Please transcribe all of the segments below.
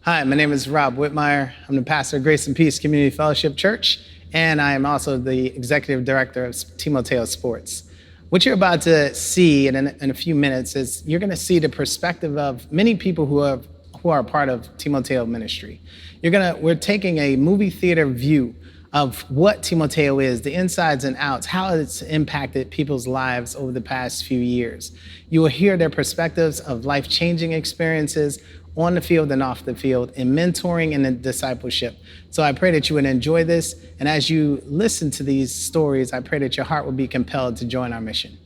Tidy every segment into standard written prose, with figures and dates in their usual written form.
Hi, my name is Rob Whitmire. I'm the pastor of Grace and Peace Community Fellowship Church, and I am also the executive director of Timoteo Sports. What you're about to see in a few minutes is you're going to see the perspective of many people who are a part of Timoteo ministry. We're taking a movie theater view of what Timoteo is, the insides and outs, how it's impacted people's lives over the past few years. You will hear their perspectives of life-changing experiences on the field and off the field, in mentoring and in discipleship. So I pray that you would enjoy this, and as you listen to these stories, I pray that your heart will be compelled to join our mission.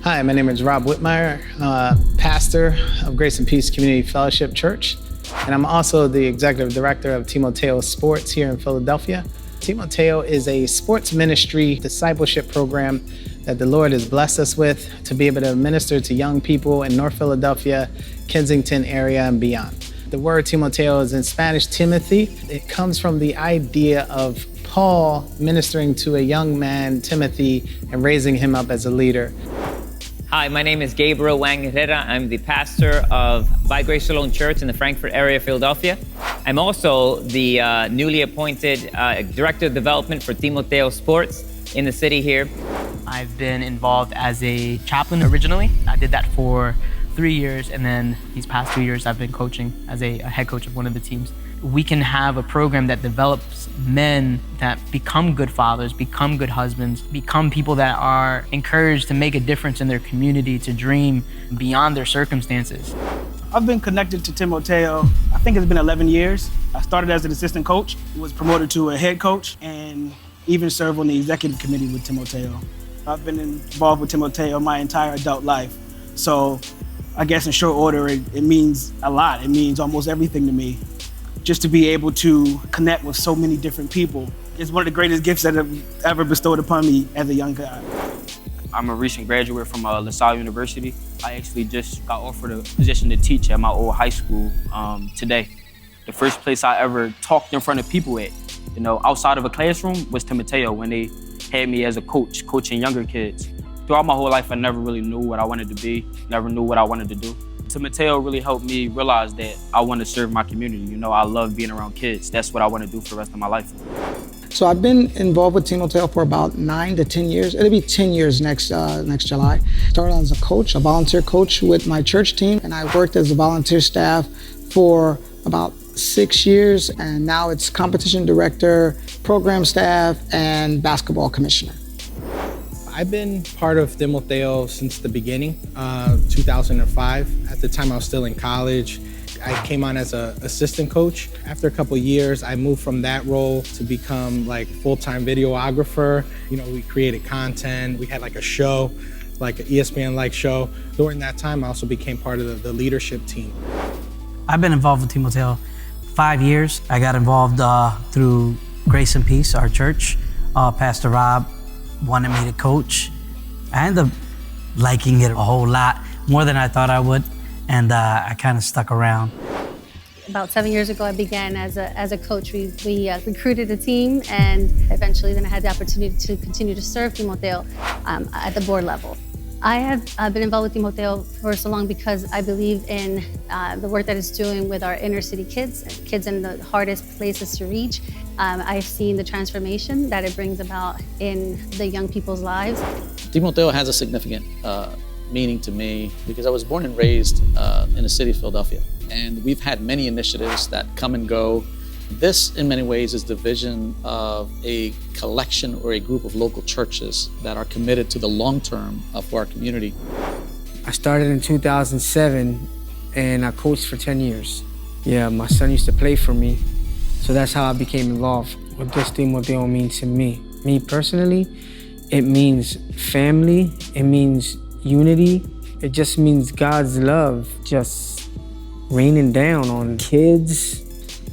Hi, my name is Rob Whitmire, pastor of Grace and Peace Community Fellowship Church, and I'm also the executive director of Timoteo Sports here in Philadelphia. Timoteo is a sports ministry discipleship program that the Lord has blessed us with to be able to minister to young people in North Philadelphia, Kensington area, and beyond. The word Timoteo is in Spanish, Timothy. It comes from the idea of Paul ministering to a young man, Timothy, and raising him up as a leader. Hi, my name is Gabriel Wang Herrera. I'm the pastor of By Grace Alone Church in the Frankfurt area of Philadelphia. I'm also the newly appointed Director of Development for Timoteo Sports in the city here. I've been involved as a chaplain originally. I did that for 3 years, and then these past 2 years I've been coaching as a head coach of one of the teams. We can have a program that develops men that become good fathers, become good husbands, become people that are encouraged to make a difference in their community, to dream beyond their circumstances. I've been connected to Timoteo, I think it's been 11 years. I started as an assistant coach, was promoted to a head coach, and even served on the executive committee with Timoteo. I've been involved with Timoteo my entire adult life. So I guess in short order, it means a lot. It means almost everything to me. Just to be able to connect with so many different people is one of the greatest gifts that have ever bestowed upon me as a young guy. I'm a recent graduate from LaSalle University. I actually just got offered a position to teach at my old high school today. The first place I ever talked in front of people at, outside of a classroom, was Timoteo when they had me as a coach, coaching younger kids. Throughout my whole life, I never really knew what I wanted to be, never knew what I wanted to do. Timoteo really helped me realize that I want to serve my community. I love being around kids. That's what I want to do for the rest of my life. So I've been involved with Timoteo for about 9 to 10 years. It'll be 10 years next July. Started as a coach, a volunteer coach with my church team, and I worked as a volunteer staff for about 6 years, and now it's competition director, program staff, and basketball commissioner. I've been part of Timoteo since the beginning, 2005. At the time I was still in college. I came on as an assistant coach. After a couple of years, I moved from that role to become full-time videographer. We created content. We had a show, an ESPN-like show. During that time, I also became part of the leadership team. I've been involved with Timoteo 5 years. I got involved through Grace and Peace, our church. Pastor Rob wanted me to coach. I ended up liking it a whole lot, more than I thought I would, and I kind of stuck around. About 7 years ago, I began as a coach. We recruited a team, and eventually then I had the opportunity to continue to serve Timoteo at the board level. I have been involved with Timoteo for so long because I believe in the work that it's doing with our inner city kids in the hardest places to reach. I've seen the transformation that it brings about in the young people's lives. Timoteo has a significant meaning to me because I was born and raised in the city of Philadelphia. And we've had many initiatives that come and go This, in many ways, is the vision of a collection or a group of local churches that are committed to the long term of our community. I started in 2007 and I coached for 10 years. Yeah, my son used to play for me, so that's how I became involved. What does Timoteo mean to me? Me personally, it means family, it means unity, it just means God's love just raining down on kids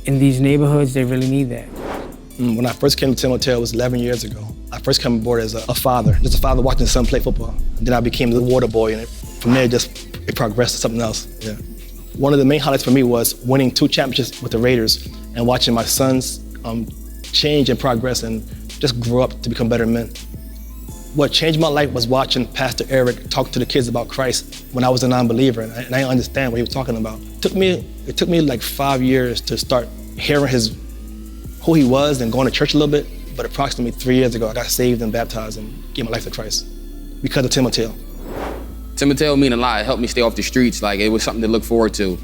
in these neighborhoods. They really need that. When I first came to Timoteo, it was 11 years ago. I first came aboard as a father, just a father watching his son play football. And then I became the water boy, and from there, it progressed to something else. Yeah. One of the main highlights for me was winning 2 championships with the Raiders and watching my sons change and progress and just grow up to become better men. What changed my life was watching Pastor Eric talk to the kids about Christ when I was a non-believer, and I didn't understand what he was talking about. It took me like 5 years to start hearing who he was and going to church a little bit, but approximately 3 years ago, I got saved and baptized and gave my life to Christ because of Timoteo. Timoteo mean a lot. It helped me stay off the streets. Like, it was something to look forward to.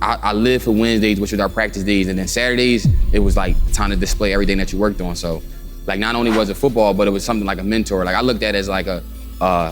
I lived for Wednesdays, which was our practice days, and then Saturdays, it was like time to display everything that you worked on. So, like, not only was it football, but it was something like a mentor. Like, I looked at it as like a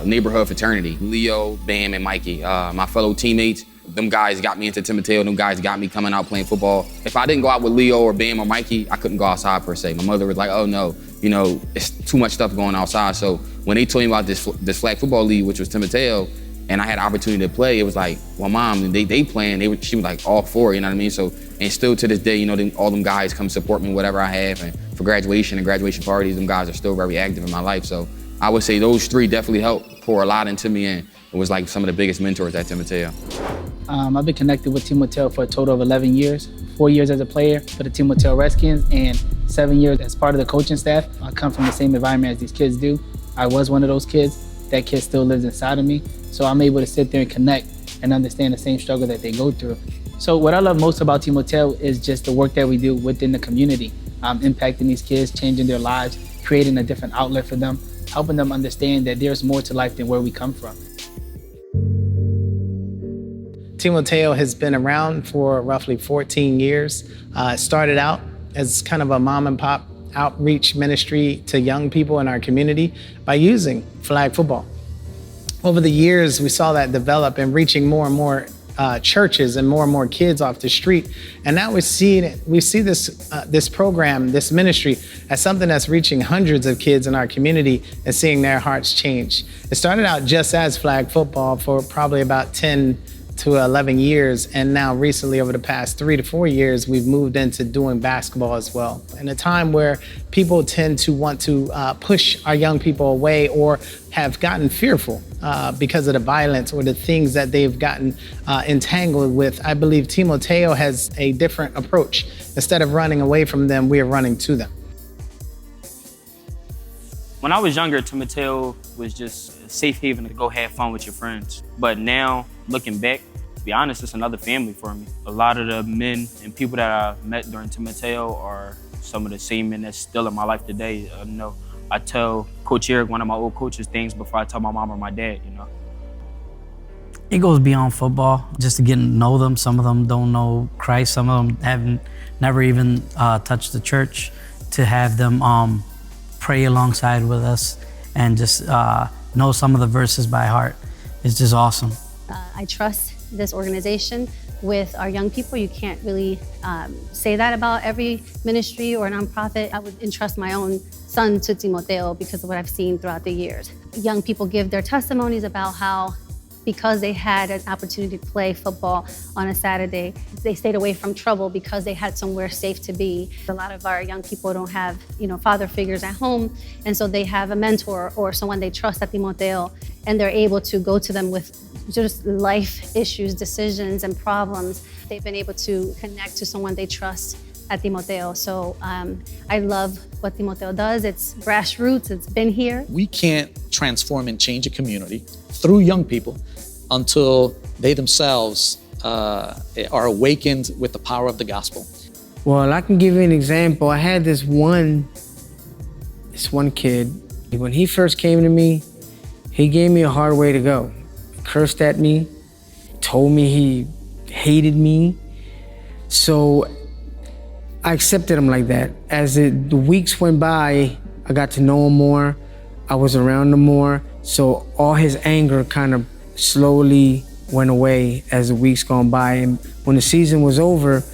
neighborhood fraternity. Leo, Bam, and Mikey, my fellow teammates, them guys got me into Timoteo. Them guys got me coming out playing football. If I didn't go out with Leo or Bam or Mikey, I couldn't go outside per se. My mother was like, oh no, you know, it's too much stuff going outside. So when they told me about this flag football league, which was Timoteo, and I had the opportunity to play, it was like, well, Mom, they playing, she was like all for it, you know what I mean? So, and still to this day, you know, all them guys come support me, whatever I have, and for graduation and graduation parties, them guys are still very active in my life. So I would say those 3 definitely helped pour a lot into me, and it was like some of the biggest mentors at Timoteo. I've been connected with Timoteo for a total of 11 years, 4 years as a player for the Timoteo Redskins, and 7 years as part of the coaching staff. I come from the same environment as these kids do. I was one of those kids. That kid still lives inside of me. So I'm able to sit there and connect and understand the same struggle that they go through. So what I love most about Timoteo is just the work that we do within the community, impacting these kids, changing their lives, creating a different outlet for them, helping them understand that there's more to life than where we come from. Timoteo has been around for roughly 14 years. It started out as kind of a mom and pop outreach ministry to young people in our community by using flag football. Over the years, we saw that develop and reaching more and more churches and more kids off the street. And now we see this program, this ministry, as something that's reaching hundreds of kids in our community and seeing their hearts change. It started out just as flag football for probably about 10 to 11 years, and now recently over the past 3 to 4 years, we've moved into doing basketball as well. In a time where people tend to want to push our young people away or have gotten fearful because of the violence or the things that they've gotten entangled with, I believe Timoteo has a different approach. Instead of running away from them, we are running to them. When I was younger, Timoteo was just a safe haven to go have fun with your friends. But now, looking back, to be honest, it's another family for me. A lot of the men and people that I met during Timoteo are some of the same men that's still in my life today. I tell Coach Eric, one of my old coaches, things before I tell my mom or my dad, you know. It goes beyond football, just to get to know them. Some of them don't know Christ. Some of them never even touched the church. To have them pray alongside with us and just know some of the verses by heart is just awesome. I trust this organization with our young people. You can't really say that about every ministry or nonprofit. I would entrust my own son to Timoteo because of what I've seen throughout the years. Young people give their testimonies about how, because they had an opportunity to play football on a Saturday, they stayed away from trouble because they had somewhere safe to be. A lot of our young people don't have, father figures at home, and so they have a mentor or someone they trust at Timoteo, and they're able to go to them with just life issues, decisions, and problems. They've been able to connect to someone they trust at Timoteo. So I love what Timoteo does. It's grassroots, it's been here. We can't transform and change a community through young people until they themselves are awakened with the power of the gospel. Well, I can give you an example. I had this one kid. When he first came to me, he gave me a hard way to go. He cursed at me, told me he hated me. So I accepted him like that. As the weeks went by, I got to know him more. I was around him more. So all his anger kind of slowly went away as the weeks gone by. And when the season was over,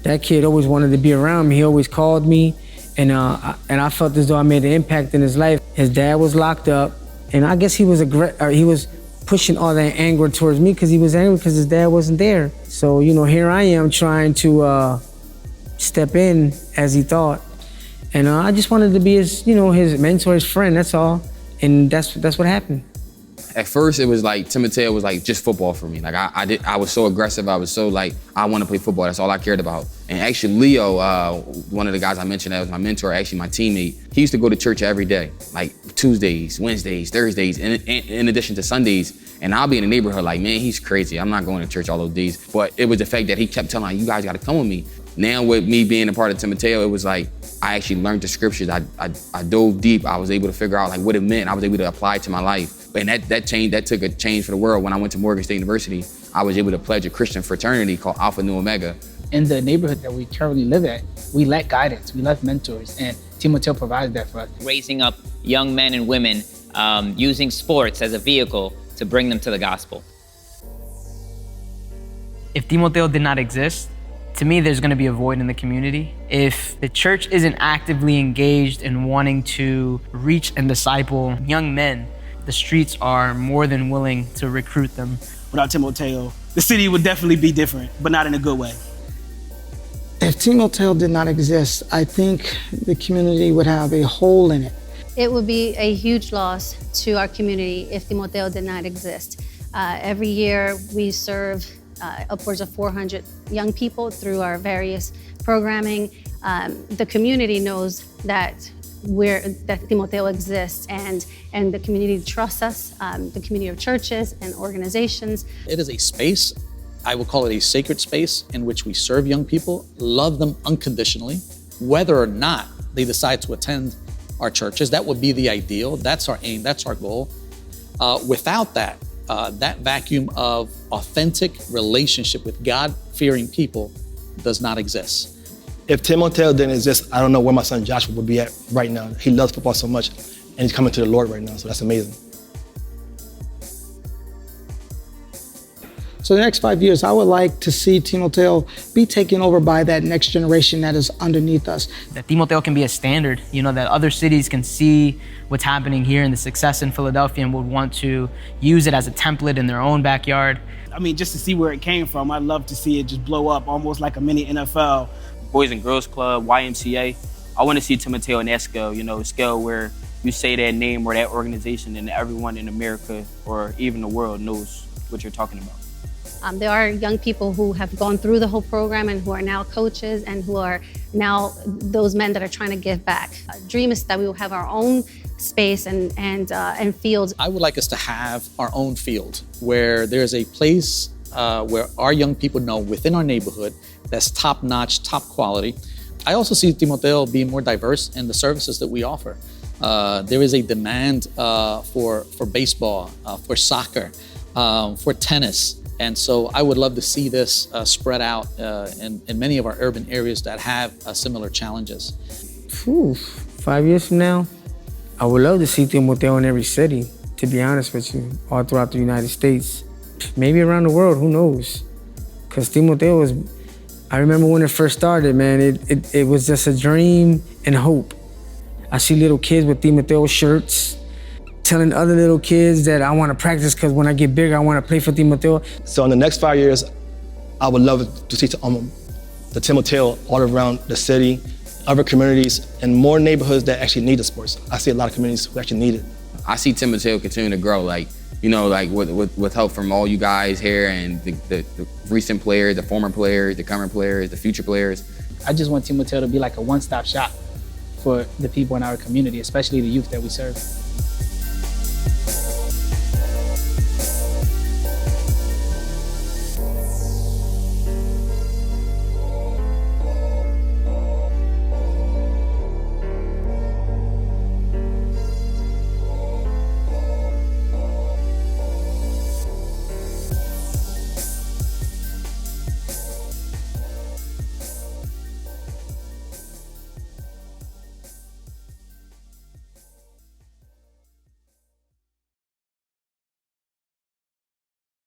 that kid always wanted to be around me. He always called me, and I felt as though I made an impact in his life. His dad was locked up, and I guess he was pushing all that anger towards me because he was angry because his dad wasn't there. So, you know, here I am trying to step in as he thought. And I just wanted to be his, you know, his mentor, his friend, that's all. And that's what happened. At first, it was like Timoteo was like just football for me. Like I was so aggressive. I was so like, I want to play football. That's all I cared about. And actually, Leo, one of the guys I mentioned that was my mentor, actually my teammate, he used to go to church every day, like Tuesdays, Wednesdays, Thursdays, in addition to Sundays. And I'll be in the neighborhood like, man, he's crazy. I'm not going to church all those days. But it was the fact that he kept telling me, you guys got to come with me. Now with me being a part of Timoteo, it was like, I actually learned the scriptures. I dove deep. I was able to figure out like what it meant. I was able to apply it to my life. And that took a change for the world. When I went to Morgan State University, I was able to pledge a Christian fraternity called Alpha Nu Omega. In the neighborhood that we currently live at, we lack guidance, we lack mentors, and Timoteo provides that for us. Raising up young men and women using sports as a vehicle to bring them to the gospel. If Timoteo did not exist, to me, there's going to be a void in the community. If the church isn't actively engaged in wanting to reach and disciple young men, the streets are more than willing to recruit them. Without Timoteo, the city would definitely be different, but not in a good way. If Timoteo did not exist, I think the community would have a hole in it. It would be a huge loss to our community if Timoteo did not exist. Every year we serve upwards of 400 young people through our various programming. The community knows that Timoteo exists, and the community trusts us, the community of churches and organizations. It is a space, I would call it a sacred space, in which we serve young people, love them unconditionally, whether or not they decide to attend our churches. That would be the ideal. That's our aim, that's our goal. Without that, that vacuum of authentic relationship with God-fearing people does not exist. If Timoteo didn't exist, I don't know where my son Joshua would be at right now. He loves football so much, and he's coming to the Lord right now, so that's amazing. So the next 5 years, I would like to see Timoteo be taken over by that next generation that is underneath us. That Timoteo can be a standard, you know, that other cities can see what's happening here and the success in Philadelphia and would want to use it as a template in their own backyard. I mean, just to see where it came from, I'd love to see it just blow up, almost like a mini NFL. Boys and Girls Club, YMCA. I want to see Timoteo on that scale, you know, a scale where you say that name or that organization and everyone in America or even the world knows what you're talking about. There are young people who have gone through the whole program and who are now coaches and who are now those men that are trying to give back. Dream is that we will have our own space and fields. I would like us to have our own field where there's a place where our young people know within our neighborhood that's top-notch, top quality. I also see Timoteo being more diverse in the services that we offer. There is a demand for baseball, for soccer, for tennis. And so I would love to see this spread out in many of our urban areas that have similar challenges. 5 years from now, I would love to see Timoteo in every city, to be honest with you, all throughout the United States. Maybe around the world, who knows? Because Timoteo was, I remember when it first started, man, it was just a dream and hope. I see little kids with Timoteo shirts, telling other little kids that I want to practice because when I get bigger, I want to play for Timoteo. So in the next 5 years, I would love to see the Timoteo all around the city, other communities, and more neighborhoods that actually need the sports. I see a lot of communities who actually need it. I see Timoteo continue to grow, like, you know, like with help from all you guys here and the recent players, the former players, the current players, the future players. I just want Timoteo to be like a one-stop shop for the people in our community, especially the youth that we serve.